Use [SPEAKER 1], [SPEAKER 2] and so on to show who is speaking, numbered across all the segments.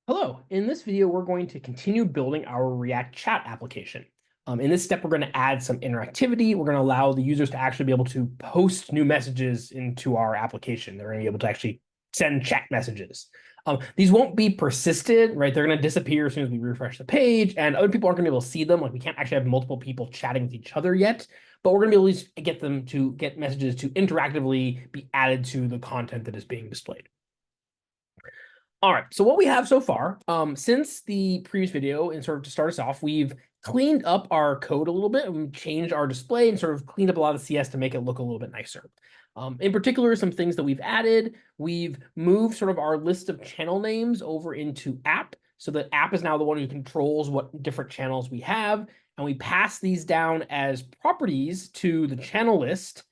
[SPEAKER 1] Hello, in this video, we're going to continue building our React chat application. In this step, we're going to add some interactivity. We're going to allow the users to actually be able to post new messages into our application. They're going to be able to actually send chat messages. These won't be persisted, right? They're going to disappear as soon as we refresh the page, and other people aren't going to be able to see them. Like we can't actually have multiple people chatting with each other yet, but we're going to be able to get them to get messages to interactively be added to the content that is being displayed. All right, so what we have so far, since the previous video, and sort of to start us off, we've cleaned up our code a little bit, and we've changed our display and sort of cleaned up a lot of CS to make it look a little bit nicer. In particular, some things that we've added, we've moved sort of our list of channel names over into app, so that app is now the one who controls what different channels we have, and we pass these down as properties to the channel list,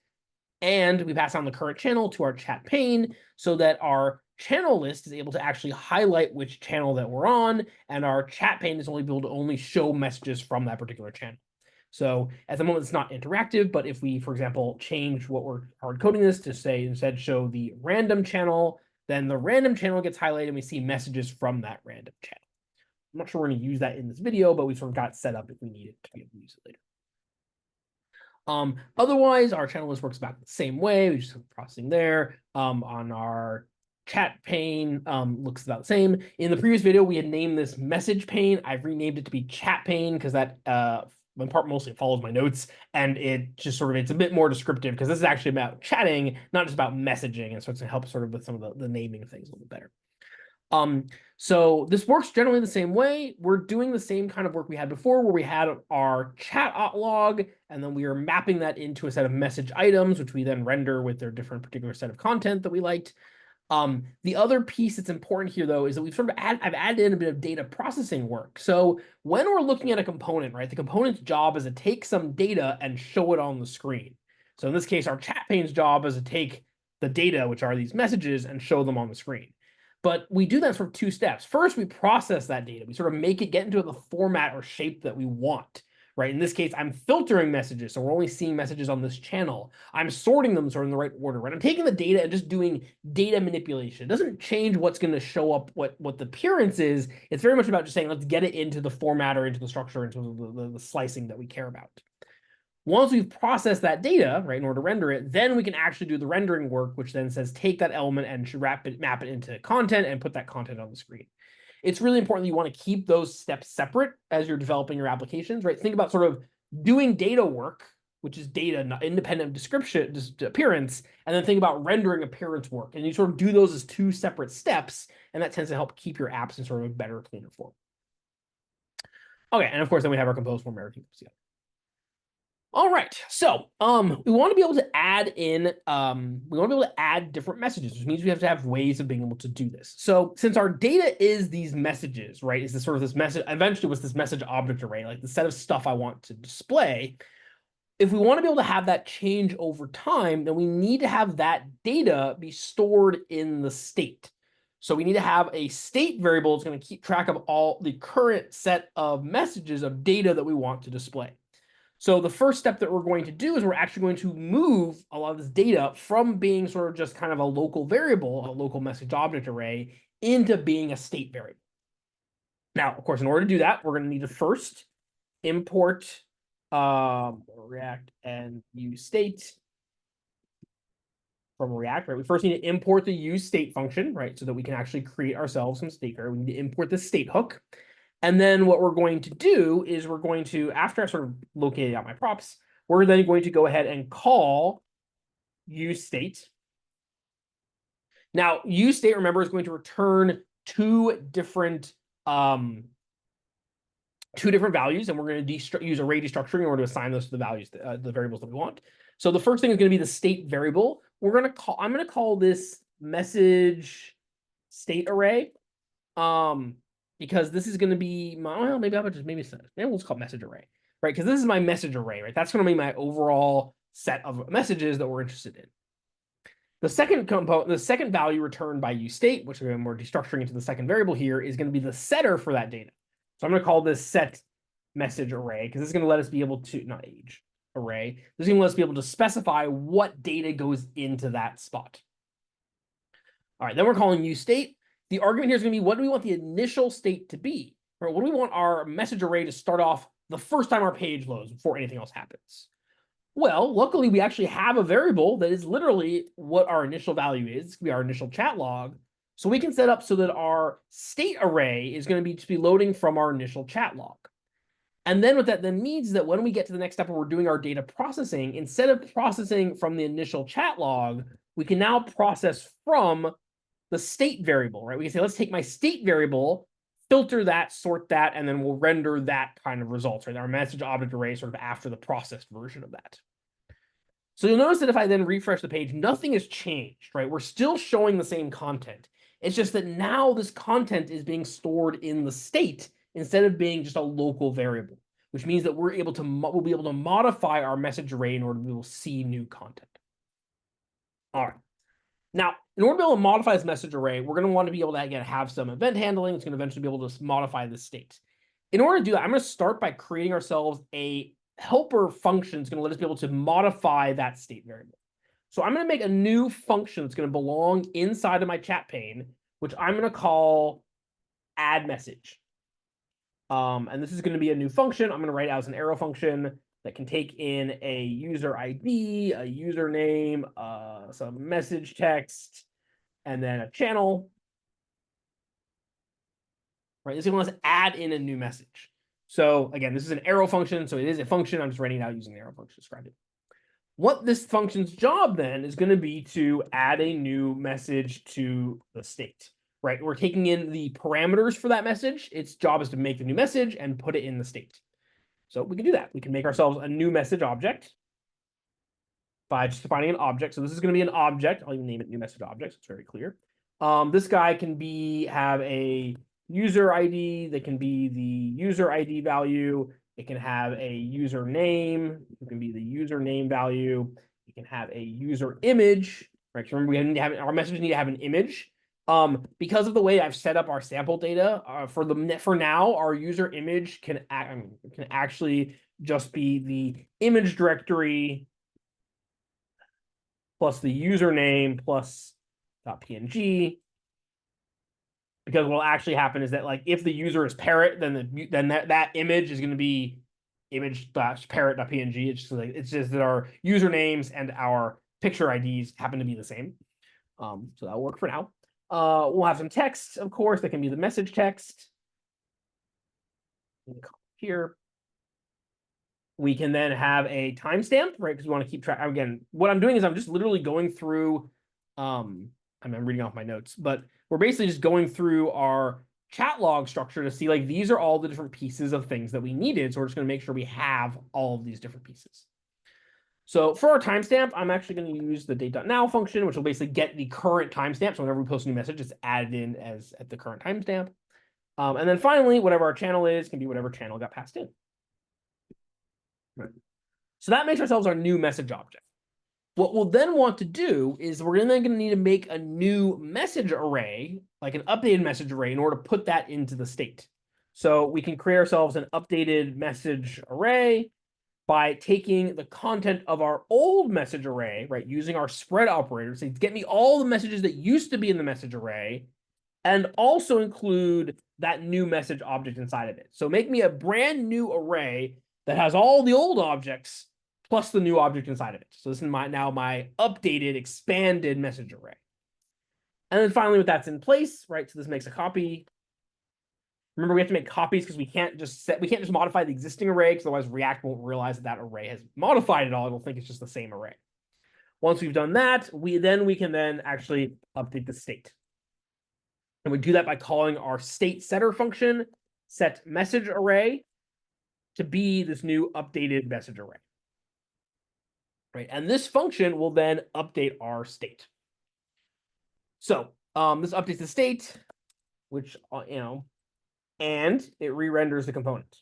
[SPEAKER 1] and we pass on the current channel to our chat pane so that our channel list is able to actually highlight which channel that we're on, and our chat pane is only able to only show messages from that particular channel. So at the moment, it's not interactive, but if we, for example, change what we're hard coding this to say instead show the random channel, then the random channel gets highlighted and we see messages from that random channel. I'm not sure we're going to use that in this video, but we sort of got set up if we need it to be able to use it later. Otherwise, our channel list works about the same way. We just have processing there. On our chat pane, looks about the same. In the previous video, we had named this message pane. I've renamed it to be chat pane because that in part mostly follows my notes, and it just sort of it's a bit more descriptive because this is actually about chatting, not just about messaging, and so it's going to help sort of with some of the naming things a little bit better. So this works generally the same way. We're doing the same kind of work we had before, where we had our chat log, and then we are mapping that into a set of message items, which we then render with their different particular set of content that we liked. The other piece that's important here, though, is that we've sort of I've added in a bit of data processing work. So when we're looking at a component, right, the component's job is to take some data and show it on the screen. So in this case, our chat pane's job is to take the data, which are these messages, and show them on the screen. But we do that sort of two steps. First, we process that data. We sort of make it get into the format or shape that we want, right? In this case, I'm filtering messages, so we're only seeing messages on this channel. I'm sorting them sort of in the right order, right? I'm taking the data and just doing data manipulation. It doesn't change what's going to show up, what the appearance is. It's very much about just saying, let's get it into the format or into the structure, into the slicing that we care about. Once we've processed that data, right, in order to render it, then we can actually do the rendering work, which then says take that element and map it into content and put that content on the screen. It's really important that you want to keep those steps separate as you're developing your applications, right? Think about sort of doing data work, which is data independent of description, just appearance, and then think about rendering appearance work. And you sort of do those as two separate steps, and that tends to help keep your apps in sort of a better, cleaner form. Okay, and of course, then we have our compose form, everything goes together. All right, so we want to be able to add in, we want to be able to add different messages, which means we have to have ways of being able to do this. So since our data is these messages, right, is this sort of this message, eventually was this message object array, like the set of stuff I want to display. If we want to be able to have that change over time, then we need to have that data be stored in the state. So we need to have a state variable that's going to keep track of all the current set of messages of data that we want to display. So the first step that we're going to do is we're actually going to move a lot of this data from being sort of just kind of a local variable, a local message object array, into being a state variable. Now, of course, in order to do that, we're going to need to first import React and use state from React, right? We first need to import the use state function, right? So that we can actually create ourselves some state variable. We need to import the state hook. And then what we're going to do is we're going to, after I've sort of located out my props, we're then going to go ahead and call useState. Now, useState, remember, is going to return two different values, and we're going to use array destructuring in order to assign those to the values, the variables that we want. So the first thing is going to be the state variable. I'm going to call this message state array. Because this is going to be my, well, maybe we'll just call message array, right? Because this is my message array, right? That's going to be my overall set of messages that we're interested in. The second component, the second value returned by useState, which we're destructuring into the second variable here, is going to be the setter for that data. So I'm going to call this set message array because this is going to let us be able to, not age array, this is going to let us be able to specify what data goes into that spot. All right, then we're calling useState. the argument here is going to be, what do we want the initial state to be? Or what do we want our message array to start off the first time our page loads before anything else happens? Well, luckily, we actually have a variable that is literally what our initial value is. It's going to be our initial chat log. So we can set up so that our state array is going to be just be loading from our initial chat log. And then what that then means is that when we get to the next step where we're doing our data processing, instead of processing from the initial chat log, we can now process from the state variable, right? We can say, let's take my state variable, filter that, sort that, and then we'll render that kind of results, right? Our message object array sort of after the processed version of that. So you'll notice that if I then refresh the page, nothing has changed, right? We're still showing the same content. It's just that now this content is being stored in the state instead of being just a local variable, which means that we'll be able to modify our message array in order to be able to see new content. All right. Now, in order to be able to modify this message array, we're going to want to be able to, again, have some event handling. It's going to eventually be able to modify the state. In order to do that, I'm going to start by creating ourselves a helper function that's going to let us be able to modify that state variable. So I'm going to make a new function that's going to belong inside of my chat pane, which I'm going to call add message. And this is going to be a new function. I'm going to write out as an arrow function that can take in a user ID, a username, some message text, and then a channel. Right, this is going to let us add in a new message. So again, this is an arrow function, so it is a function. I'm just writing it out using the arrow function to describe it. What this function's job then is going to be to add a new message to the state. Right, we're taking in the parameters for that message. Its job is to make the new message and put it in the state. So we can do that. We can make ourselves a new message object by just defining an object. So this is going to be an object. I'll even name it new message object. So it's very clear. This guy can have a user ID. That can be the user ID value. It can have a username. It can be the username value. It can have a user image. Right. So remember, we need to have our messages need to have an image. Because of the way I've set up our sample data, for now, our user image can actually just be the image directory plus the username plus .png. Because what will actually happen is that, like, if the user is parrot, then that image is going to be image.parrot.png. It's just that our usernames and our picture IDs happen to be the same. So that'll work for now. We'll have some text, of course, that can be the message text. Here. We can then have a timestamp, right? Because we want to keep track. Again, what I'm doing is I'm just literally going through, I'm reading off my notes, but we're basically just going through our chat log structure to see, like, these are all the different pieces of things that we needed. So we're just going to make sure we have all of these different pieces. So for our timestamp, I'm actually going to use the date.now function, which will basically get the current timestamp. So whenever we post a new message, it's added in as at the current timestamp. And then finally, whatever our channel is can be whatever channel got passed in. Right. So that makes ourselves our new message object. What we'll then want to do is we're then going to need to make a new message array, like an updated message array, in order to put that into the state. So we can create ourselves an updated message array by taking the content of our old message array, right, using our spread operator, say, get me all the messages that used to be in the message array, and also include that new message object inside of it. So make me a brand new array that has all the old objects plus the new object inside of it. So this is now my updated, expanded message array. And then finally, with that's in place, right, so this makes a copy. Remember, we have to make copies because we can't just modify the existing array, because otherwise React won't realize that array has modified at all. It'll think it's just the same array. Once we've done that, we can actually update the state. And we do that by calling our state setter function, set message array, to be this new updated message array. Right, and this function will then update our state. So this updates the state, which and it re-renders the component.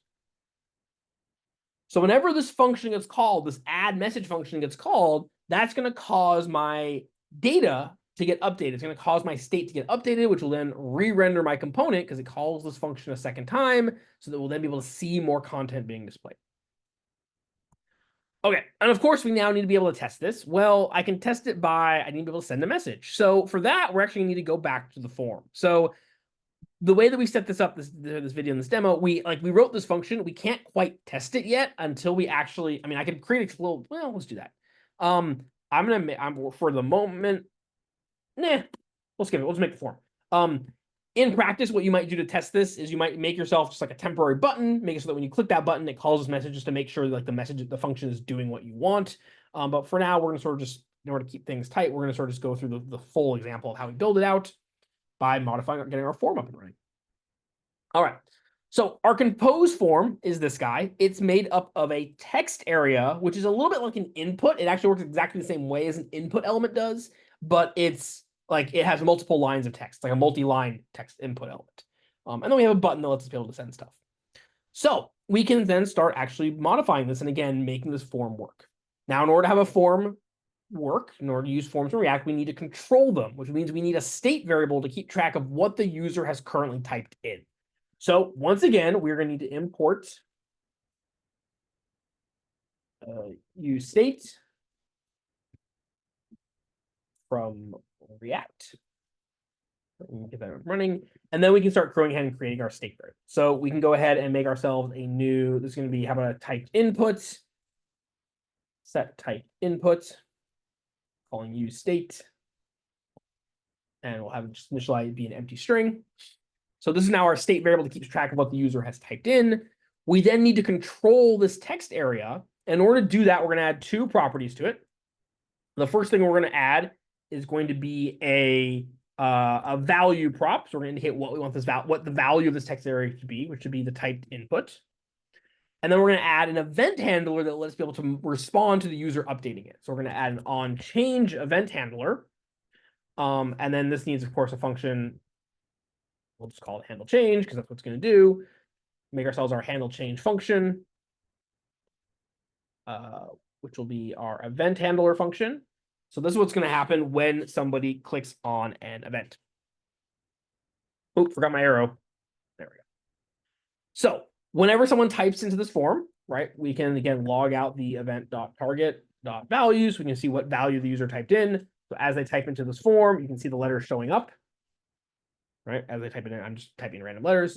[SPEAKER 1] So whenever this function gets called, this add message function gets called, that's going to cause my data to get updated. It's going to cause my state to get updated, which will then re-render my component because it calls this function a second time, so that we'll then be able to see more content being displayed. Okay, and of course we now need to be able to test this. Well, I can test it by, I need to be able to send a message. So for that, we're actually going to need to go back to the form. So the way that we set this up, this video in this demo, we wrote this function. We can't quite test it yet until we actually, I mean, I could create a little, well, let's do that. For the moment, we'll skip it. We'll just make the form. In practice, what you might do to test this is you might make yourself just like a temporary button, make it so that when you click that button, it calls this message just to make sure like the function is doing what you want. But for now, we're going to sort of just, in order to keep things tight, we're going to sort of just go through the full example of how we build it out by modifying, getting our form up and running. All right. So our compose form is this guy. It's made up of a text area, which is a little bit like an input. It actually works exactly the same way as an input element does, but it's like it has multiple lines of text, like a multi-line text input element. And then we have a button that lets us be able to send stuff. So we can then start actually modifying this and again, making this form work. Now, in order to have a form work, in order to use forms in React, we need to control them, which means we need a state variable to keep track of what the user has currently typed in. So once again, we're going to need to import useState from React. Get that running, and then we can start going ahead and creating our state variable. So we can go ahead and make ourselves a new, this is going to be, how about a typed input, set type input, calling useState, and we'll have just initialize be an empty string. So this is now our state variable that keeps track of what the user has typed in. We then need to control this text area. In order to do that, we're going to add two properties to it. The first thing we're going to add is going to be a value prop. So we're going to indicate what we want what the value of this text area to be, which should be the typed input. And then we're going to add an event handler that lets us be able to respond to the user updating it. So we're going to add an onChange event handler. And then this needs, of course, a function. We'll just call it handle change because that's what it's going to do. Make ourselves our handle change function, which will be our event handler function. So this is what's going to happen when somebody clicks on an event. Oh, forgot my arrow. There we go. So whenever someone types into this form, right, we can again log out the event.target.values. We can see what value the user typed in. So as they type into this form, you can see the letters showing up. Right, as I type it in, I'm just typing random letters.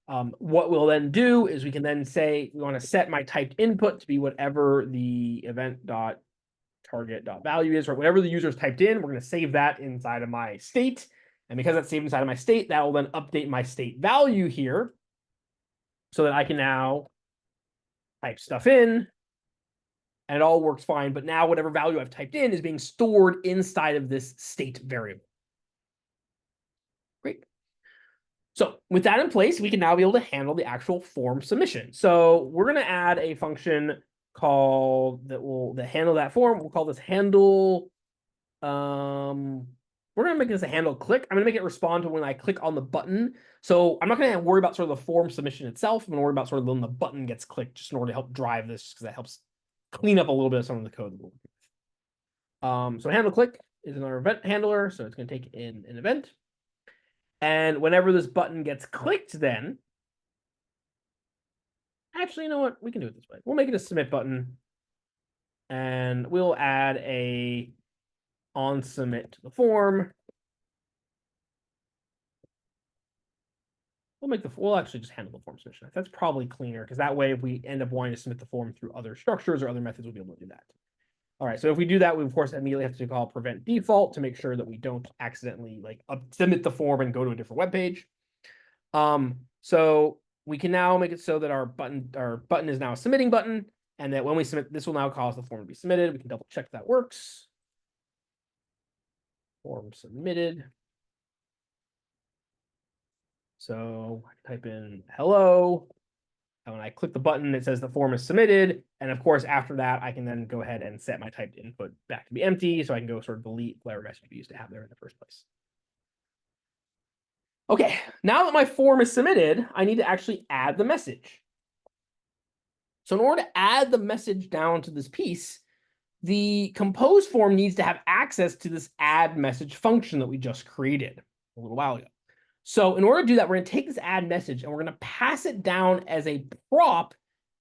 [SPEAKER 1] What we'll then do is we can then say we want to set my typed input to be whatever the event.target.value is, or whatever the user's typed in. We're going to save that inside of my state. And because that's saved inside of my state, that will then update my state value here so that I can now type stuff in and it all works fine. But now whatever value I've typed in is being stored inside of this state variable. Great. So with that in place, we can now be able to handle the actual form submission. So we're going to add a function called that will handle that form. We'll call this handle. We're going to make this a handle click. I'm going to make it respond to when I click on the button. So I'm not going to worry about sort of the form submission itself. I'm going to worry about sort of when the button gets clicked, just in order to help drive this, because that helps clean up a little bit of some of the code that we're working with. So handle click is another event handler. So it's going to take in an event. And whenever this button gets clicked, then actually, you know what? We can do it this way. We'll make it a submit button, and we'll add a on submit to the form. We'll actually just handle the form submission. That's probably cleaner because that way, if we end up wanting to submit the form through other structures or other methods, we'll be able to do that. All right, so if we do that, we of course immediately have to call prevent default to make sure that we don't accidentally like submit the form and go to a different web page. So we can now make it so that our button is now a submitting button, and that when we submit, this will now cause the form to be submitted. We can double check that works. Form submitted. So I type in hello. And when I click the button, it says the form is submitted. And of course, after that, I can then go ahead and set my typed input back to be empty. So I can go sort of delete whatever message we used to have there in the first place. Okay, now that my form is submitted, I need to actually add the message. So in order to add the message down to this piece, the compose form needs to have access to this add message function that we just created a little while ago. So in order to do that, we're going to take this add message and we're going to pass it down as a prop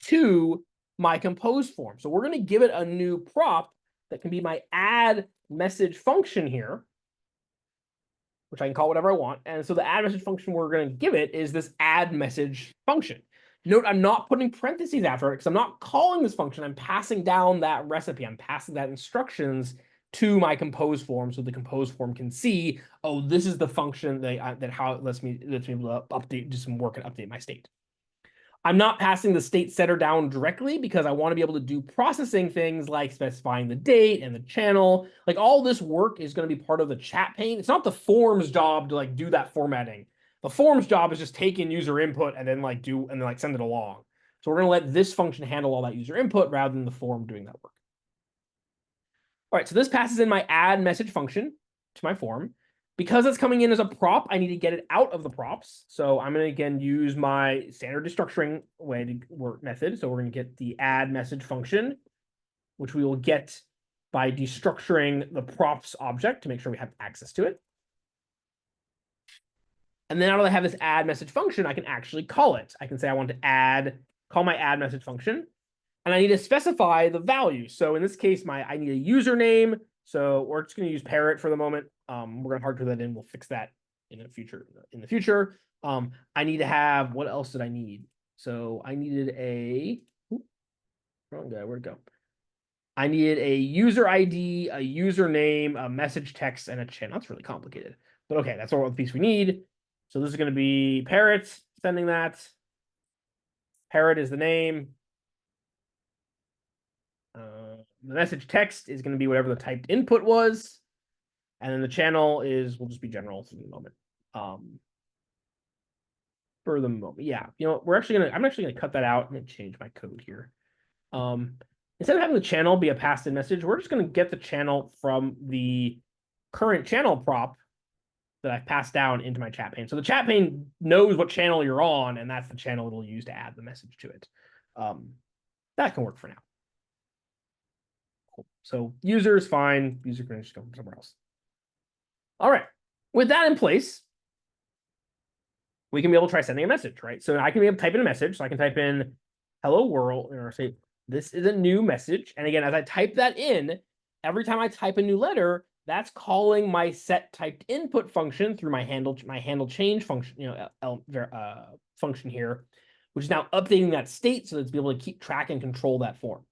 [SPEAKER 1] to my compose form. So we're going to give it a new prop that can be my add message function here, which I can call whatever I want. And so the add message function we're going to give it is this add message function. Note, I'm not putting parentheses after it because I'm not calling this function. I'm passing down that recipe. I'm passing that instructions to my compose form so the compose form can see, oh, this is the function that how it lets me able to update, do some work and update my state. I'm not passing the state setter down directly because I want to be able to do processing things like specifying the date and the channel. Like all this work is going to be part of the chat pane. It's not the form's job to like do that formatting. The form's job is just take in user input and then like send it along. So we're going to let this function handle all that user input rather than the form doing that work. All right, so this passes in my add message function to my form. Because it's coming in as a prop, I need to get it out of the props. So I'm going to, again, use my standard destructuring way to work method. So we're going to get the add message function, which we will get by destructuring the props object to make sure we have access to it. And then now that I have this add message function, I can actually call it. I can say I want to call my add message function, and I need to specify the value. So in this case, I need a username. So we're just going to use parrot for the moment. We're going to hard code that in. We'll fix that in the future. I need to have, what else did I need? So I needed wrong guy, where'd it go? I needed a user ID, a username, a message text, and a channel. That's really complicated. But okay, that's all the piece we need. So this is going to be parrot sending that. Parrot is the name. The message text is going to be whatever the typed input was. And then the channel will just be general for the moment. Yeah. You know, I'm actually gonna cut that out. I'm gonna change my code here. Instead of having the channel be a passed-in message, we're just gonna get the channel from the current channel prop that I've passed down into my chat pane. So the chat pane knows what channel you're on, and that's the channel it'll use to add the message to it. That can work for now. Cool. So user is fine. User can just go somewhere else. All right. With that in place, we can be able to try sending a message, right? So I can be able to type in a message. So I can type in hello world, or say this is a new message. And again, as I type that in, every time I type a new letter, that's calling my set typed input function through my handle change function, function here, which is now updating that state so that it's be able to keep track and control that form.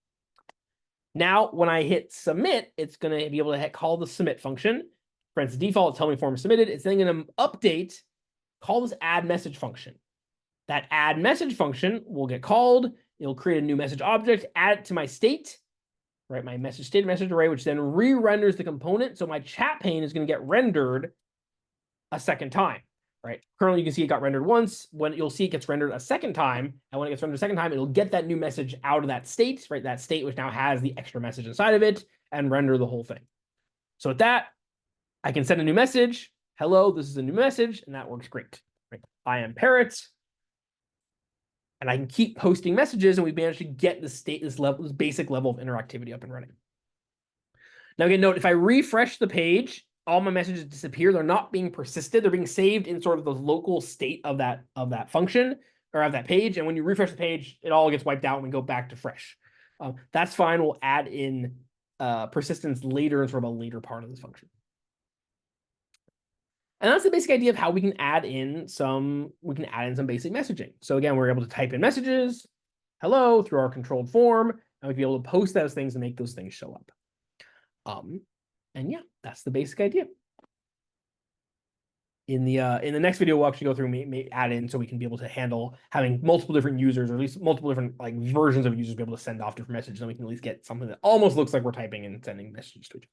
[SPEAKER 1] Now, when I hit submit, it's going to be able to call the submit function. For instance, default, tell me form is submitted. It's then going to update, call this add message function. That add message function will get called. It'll create a new message object, add it to my state, right? My message array, which then re-renders the component. So my chat pane is going to get rendered a second time, right? Currently, you can see it got rendered once. When you'll see it gets rendered a second time, and when it gets rendered a second time, it'll get that new message out of that state, right? That state which now has the extra message inside of it, and render the whole thing. So with that, I can send a new message. Hello, this is a new message, and that works great. Right? I am parrot, and I can keep posting messages, and we've managed to get this basic level of interactivity up and running. Now, again, note if I refresh the page, all my messages disappear. They're not being persisted. They're being saved in sort of the local state of that function or of that page. And when you refresh the page, it all gets wiped out and we go back to fresh. That's fine. We'll add in persistence later in sort of a later part of this function. And that's the basic idea of how we can add in some basic messaging. So again, we're able to type in messages, hello, through our controlled form, and we'll be able to post those things and make those things show up. And yeah, that's the basic idea. In the next video, we'll actually go through and add in so we can be able to handle having multiple different users, or at least multiple different like versions of users be able to send off different messages, and we can at least get something that almost looks like we're typing and sending messages to each other.